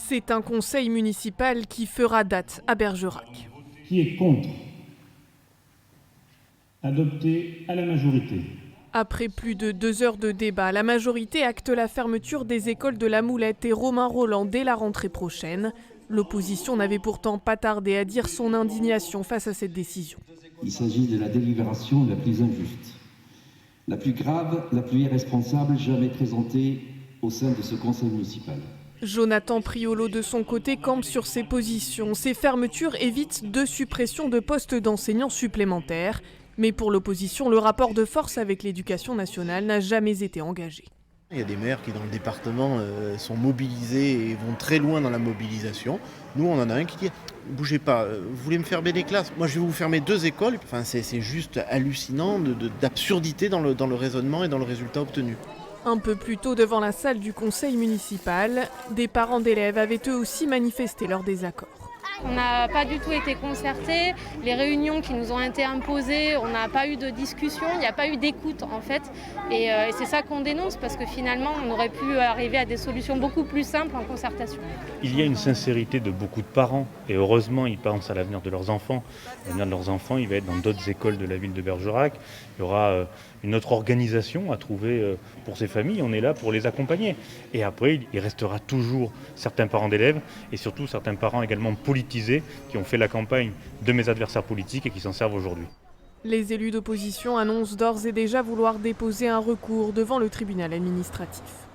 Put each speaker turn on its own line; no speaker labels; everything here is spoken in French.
C'est un conseil municipal qui fera date à Bergerac.
Qui est contre? Adopté à la majorité.
Après plus de 2 heures de débat, la majorité acte la fermeture des écoles de la Moulette et Romain-Rolland dès la rentrée prochaine. L'opposition n'avait pourtant pas tardé à dire son indignation face à cette décision.
Il s'agit de la délibération la plus injuste, la plus grave, la plus irresponsable jamais présentée au sein de ce conseil municipal.
Jonathan Priolo, de son côté, campe sur ses positions. Ces fermetures évitent 2 suppressions de postes d'enseignants supplémentaires. Mais pour l'opposition, le rapport de force avec l'éducation nationale n'a jamais été engagé.
Il y a des maires qui, dans le département, sont mobilisés et vont très loin dans la mobilisation. Nous, on en a un qui dit « Bougez pas, vous voulez me fermer des classes? Moi, je vais vous fermer 2 écoles. » Enfin, c'est juste hallucinant d'absurdité dans le raisonnement et dans le résultat obtenu.
Un peu plus tôt, devant la salle du conseil municipal, des parents d'élèves avaient eux aussi manifesté leur désaccord.
On n'a pas du tout été concertés, les réunions qui nous ont été imposées, on n'a pas eu de discussion, il n'y a pas eu d'écoute en fait. Et c'est ça qu'on dénonce parce que finalement on aurait pu arriver à des solutions beaucoup plus simples en concertation.
Il y a une sincérité de beaucoup de parents et heureusement ils pensent à l'avenir de leurs enfants. L'avenir de leurs enfants, il va être dans d'autres écoles de la ville de Bergerac. Il y aura une autre organisation à trouver pour ces familles, on est là pour les accompagner. Et après, il restera toujours certains parents d'élèves et surtout certains parents également politisés qui ont fait la campagne de mes adversaires politiques et qui s'en servent aujourd'hui.
Les élus d'opposition annoncent d'ores et déjà vouloir déposer un recours devant le tribunal administratif.